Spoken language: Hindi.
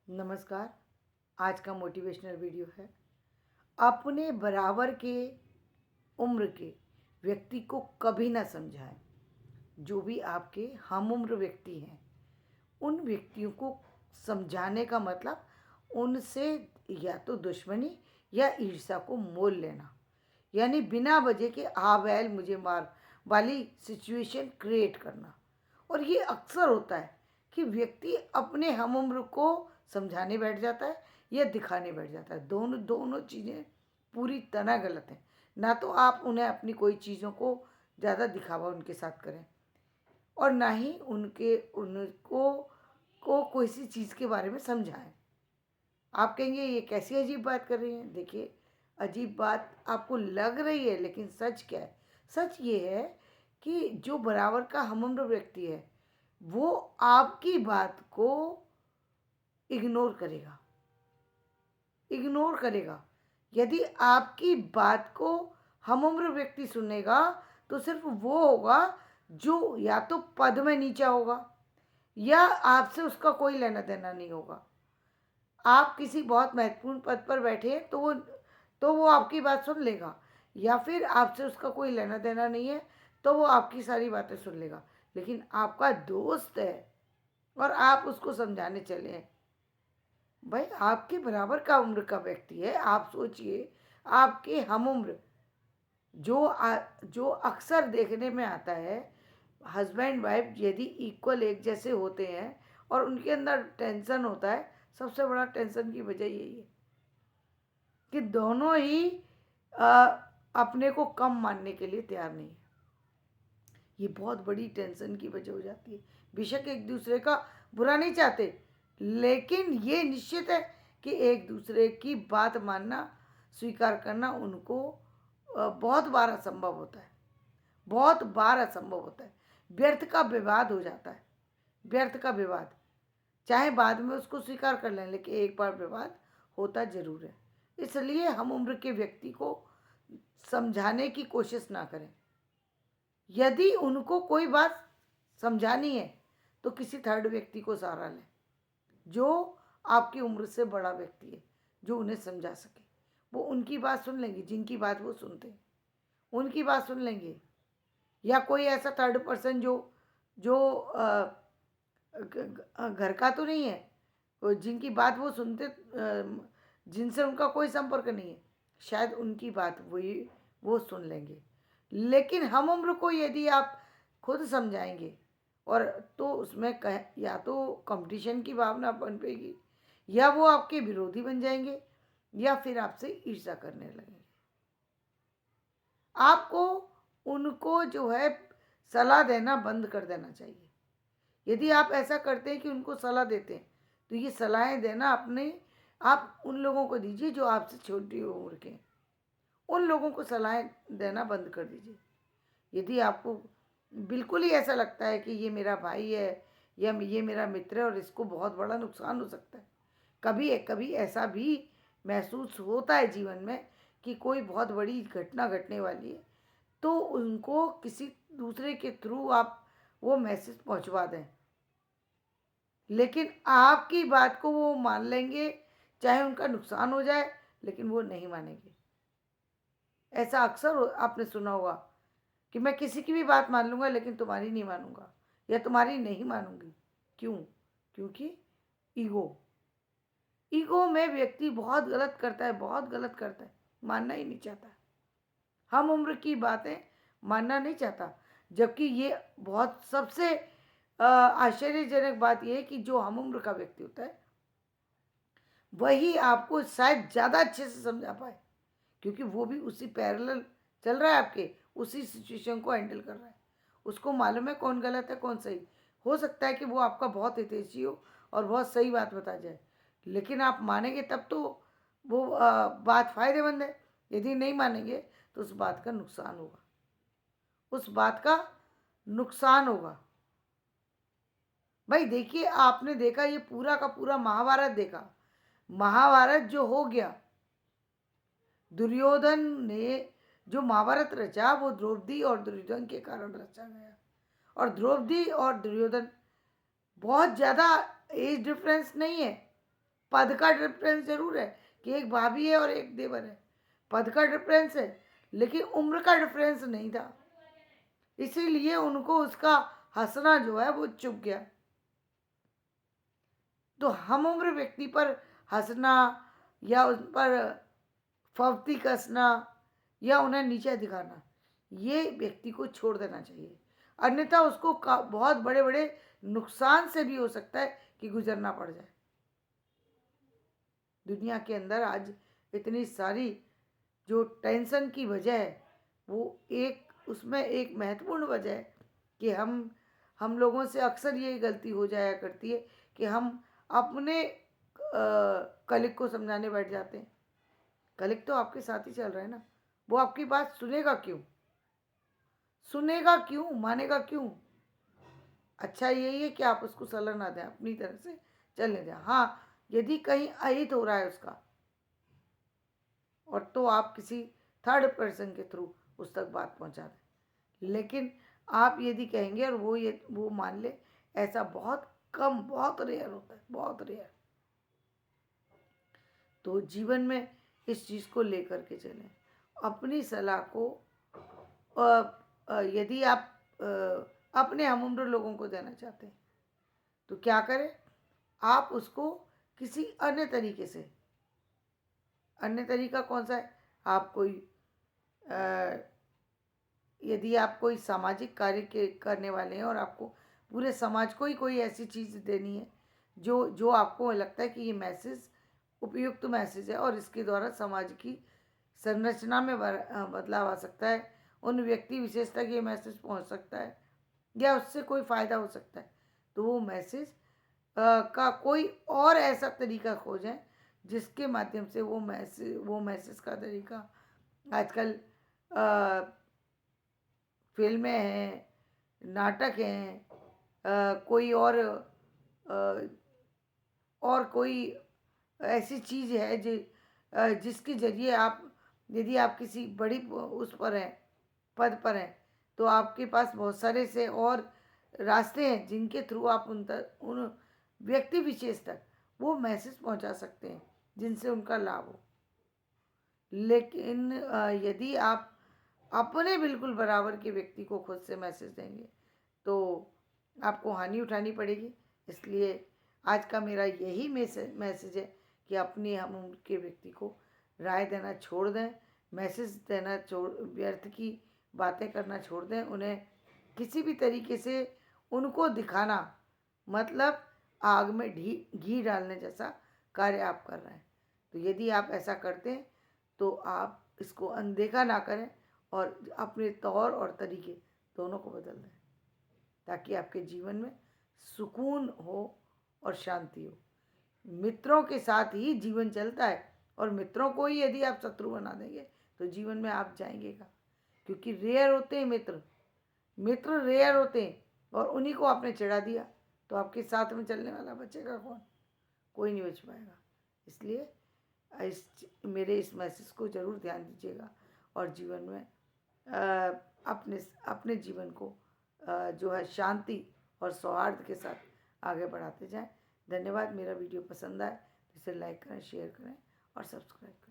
नमस्कार। आज का मोटिवेशनल वीडियो है। अपने बराबर के उम्र के व्यक्ति को कभी ना समझाएं। जो भी आपके हम उम्र व्यक्ति हैं, उन व्यक्तियों को समझाने का मतलब उनसे या तो दुश्मनी या ईर्ष्या को मोल लेना, यानी बिना वजह के आ बैल मुझे मार वाली सिचुएशन क्रिएट करना। और ये अक्सर होता है कि व्यक्ति अपने हम उम्र को समझाने बैठ जाता है या दिखाने बैठ जाता है। दोनों दोनों चीज़ें पूरी तरह गलत हैं। ना तो आप उन्हें अपनी कोई चीज़ों को ज़्यादा दिखावा उनके साथ करें, और ना ही उनको कोई सी चीज़ के बारे में समझाएं। आप कहेंगे ये कैसी अजीब बात कर रही हैं। देखिए, अजीब बात आपको लग रही है, लेकिन सच क्या है? सच ये है कि जो बराबर का हमउम्र व्यक्ति है, वो आपकी बात को इग्नोर करेगा। इग्नोर करेगा। यदि आपकी बात को हमउम्र व्यक्ति सुनेगा, तो सिर्फ वो होगा जो या तो पद में नीचा होगा या आपसे उसका कोई लेना देना नहीं होगा। आप किसी बहुत महत्वपूर्ण पद पर बैठे हैं तो वो आपकी बात सुन लेगा, या फिर आपसे उसका कोई लेना देना नहीं है तो वो आपकी सारी बातें सुन लेगा। लेकिन आपका दोस्त है और आप उसको समझाने चले हैं। भाई, आपके बराबर का उम्र का व्यक्ति है। आप सोचिए, आपके हम उम्र जो अक्सर देखने में आता है, हस्बैंड वाइफ यदि इक्वल एक जैसे होते हैं और उनके अंदर टेंशन होता है, सबसे बड़ा टेंशन की वजह यही है कि दोनों ही आ, अपने को कम मानने के लिए तैयार नहीं है। ये बहुत बड़ी टेंशन की वजह हो जाती है। बेशक एक दूसरे का बुरा नहीं चाहते, लेकिन ये निश्चित है कि एक दूसरे की बात मानना, स्वीकार करना उनको बहुत बार असंभव होता है। बहुत बार असंभव होता है। व्यर्थ का विवाद हो जाता है। व्यर्थ का विवाद, चाहे बाद में उसको स्वीकार कर लें, लेकिन एक बार विवाद होता जरूर है। इसलिए हम उम्र के व्यक्ति को समझाने की कोशिश ना करें। यदि उनको कोई बात समझानी है तो किसी थर्ड व्यक्ति को सहारा लें, जो आपकी उम्र से बड़ा व्यक्ति है, जो उन्हें समझा सके। वो उनकी बात सुन लेंगे, जिनकी बात वो सुनते हैं उनकी बात सुन लेंगे। या कोई ऐसा थर्ड पर्सन जो जो घर का तो नहीं है, जिनकी बात वो सुनते, जिनसे उनका कोई संपर्क नहीं है, शायद उनकी बात वो सुन लेंगे। लेकिन हम उम्र को यदि आप खुद समझाएंगे, और तो उसमें या तो कंपटीशन की भावना पनपेगी, या वो आपके विरोधी बन जाएंगे, या फिर आपसे ईर्ष्या करने लगेंगे। आपको उनको जो है सलाह देना बंद कर देना चाहिए। यदि आप ऐसा करते हैं कि उनको सलाह देते हैं, तो ये सलाहें देना आप उन लोगों को दीजिए जो आपसे छोटी उम्र के हैं। उन लोगों को सलाहें देना बंद कर दीजिए। यदि आपको बिल्कुल ही ऐसा लगता है कि ये मेरा भाई है या ये मेरा मित्र है और इसको बहुत बड़ा नुकसान हो सकता है, कभी कभी ऐसा भी महसूस होता है जीवन में कि कोई बहुत बड़ी घटना घटने वाली है, तो उनको किसी दूसरे के थ्रू आप वो मैसेज पहुंचवा दें। लेकिन आपकी बात को वो मान लेंगे, चाहे उनका नुकसान हो जाए, लेकिन वो नहीं मानेंगे। ऐसा अक्सर आपने सुना होगा कि मैं किसी की भी बात मान लूँगा लेकिन तुम्हारी नहीं मानूंगा, या तुम्हारी नहीं मानूंगी। क्यों? क्योंकि ईगो। ईगो में व्यक्ति बहुत गलत करता है, बहुत गलत करता है। मानना ही नहीं चाहता, हम उम्र की बातें मानना नहीं चाहता। जबकि ये बहुत सबसे आश्चर्यजनक बात यह है कि जो हम उम्र का व्यक्ति होता है, वही आपको शायद ज़्यादा अच्छे से समझा पाए, क्योंकि वो भी उसी पैरेलल चल रहा है, आपके उसी सिचुएशन को हैंडल कर रहा है। उसको मालूम है कौन गलत है कौन सही। हो सकता है कि वो आपका बहुत हितैषी हो और बहुत सही बात बता जाए, लेकिन आप मानेंगे तब तो वो बात फ़ायदेमंद है। यदि नहीं मानेंगे तो उस बात का नुकसान होगा, उस बात का नुकसान होगा। भाई देखिए, आपने देखा ये पूरा का पूरा महाभारत देखा। महाभारत जो हो गया, दुर्योधन ने जो महाभारत रचा वो द्रौपदी और दुर्योधन के कारण रचा गया। और द्रौपदी और दुर्योधन बहुत ज़्यादा एज डिफरेंस नहीं है, पद का डिफरेंस जरूर है कि एक भाभी है और एक देवर है, पद का डिफरेंस है, लेकिन उम्र का डिफरेंस नहीं था। इसीलिए उनको उसका हंसना जो है वो चुभ गया। तो हम उम्र व्यक्ति पर हंसना या उन पर फफ्ती कसना या उन्हें नीचे दिखाना, ये व्यक्ति को छोड़ देना चाहिए। अन्यथा उसको बहुत बड़े बड़े नुकसान से भी हो सकता है कि गुजरना पड़ जाए। दुनिया के अंदर आज इतनी सारी जो टेंशन की वजह है, वो उसमें एक महत्वपूर्ण वजह है कि हम लोगों से अक्सर ये गलती हो जाया करती है कि हम अपने कलीग को समझाने बैठ जाते हैं। कलीग तो आपके साथ ही चल रहा है ना, वो आपकी बात सुनेगा क्यों? सुनेगा क्यों? मानेगा क्यों? अच्छा यही है कि आप उसको सलाह ना दें, अपनी तरफ से चलने दें। हाँ, यदि कहीं अहित हो रहा है उसका, और तो आप किसी थर्ड पर्सन के थ्रू उस तक बात पहुंचा दें। लेकिन आप यदि कहेंगे और वो मान ले, ऐसा बहुत कम, बहुत रेयर होता है, बहुत रेयर। तो जीवन में इस चीज़ को लेकर के चलें। अपनी सलाह को यदि आप अपने हमउम्र लोगों को देना चाहते हैं तो क्या करें? आप उसको किसी अन्य तरीके से, अन्य तरीका कौन सा है? आप कोई यदि आप कोई सामाजिक कार्य के करने वाले हैं और आपको पूरे समाज को ही कोई ऐसी चीज़ देनी है जो जो आपको लगता है कि ये मैसेज उपयुक्त मैसेज है और इसके द्वारा समाज की संरचना में बदलाव आ सकता है, उन व्यक्ति विशेष तक ये मैसेज पहुंच सकता है या उससे कोई फ़ायदा हो सकता है, तो वो मैसेज का कोई और ऐसा तरीका खोजें जिसके माध्यम से वो मैसेज का तरीका, आजकल फिल्में हैं, नाटक हैं, कोई और कोई ऐसी चीज़ है जिसके ज़रिए आप, यदि आप किसी बड़ी उस पर हैं, पद पर हैं, तो आपके पास बहुत सारे से और रास्ते हैं जिनके थ्रू आप उन व्यक्ति विशेष तक वो मैसेज पहुंचा सकते हैं जिनसे उनका लाभ हो। लेकिन यदि आप अपने बिल्कुल बराबर के व्यक्ति को खुद से मैसेज देंगे तो आपको हानि उठानी पड़ेगी। इसलिए आज का मेरा यही मैसेज है कि अपने हम उनके व्यक्ति को राय देना छोड़ दें, मैसेज देना व्यर्थ की बातें करना छोड़ दें। उन्हें किसी भी तरीके से उनको दिखाना मतलब आग में घी डालने जैसा कार्य आप कर रहे हैं। तो यदि आप ऐसा करते हैं तो आप इसको अनदेखा ना करें और अपने तौर और तरीके दोनों को बदल दें ताकि आपके जीवन में सुकून हो और शांति हो। मित्रों के साथ ही जीवन चलता है और मित्रों को ही यदि आप शत्रु बना देंगे तो जीवन में आप जाएंगे कहाँ? क्योंकि रेयर होते हैं मित्र रेयर होते हैं और उन्हीं को आपने चिढ़ा दिया तो आपके साथ में चलने वाला बचेगा कौन? कोई नहीं बच पाएगा। इसलिए मेरे इस मैसेज को ज़रूर ध्यान दीजिएगा और जीवन में अपने जीवन को जो है शांति और सौहार्द के साथ आगे बढ़ाते जाएं। धन्यवाद। मेरा वीडियो पसंद आए तो इसे लाइक करें, शेयर करें और सब्सक्राइब करें।